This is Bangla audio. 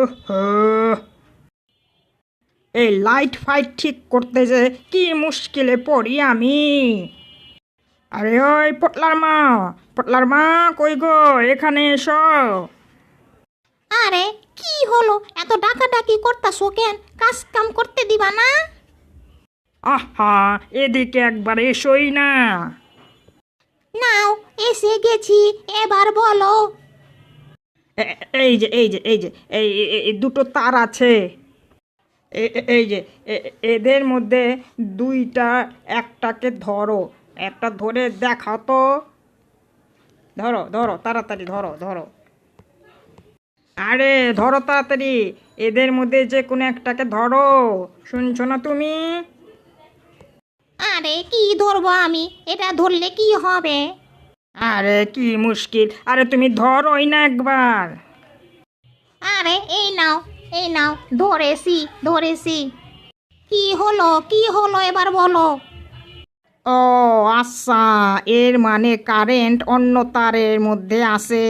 ওহো, এই লাইট ফাইট ঠিক করতে যে কি মুশকিলে পড়ি আমি। আরে ওই পটলার মা কই গো, এখানে এসো। আরে কি হলো, এত ডাকাডাকি করতাছো কেন? কাজ কাম করতে দিবা না? আহা, এদিকে একবার এসোই না। নাও, এসে গেছি, এবার বলো। এই যে এই দুটো তার আছে। এই যে এদের মধ্যে দুইটা, একটাকে ধরো, একটা ধরে দেখাও তো। ধরো ধরো তাড়াতাড়ি ধরো ধরো। আরে ধরো তাড়াতাড়ি, এদের মধ্যে যে কোনো একটাকে ধরো। শুনছো না তুমি? আরে কি ধরবো আমি? এটা ধরলে কি হবে? আরে কি মুশকিল, আরে তুমি ধরোই না একবার। আরে এই নাও, ধরেছি। কি হলো এবার বলো। ও আচ্ছা, এর মানে কারেন্ট অন্য তারের মধ্যে আছে।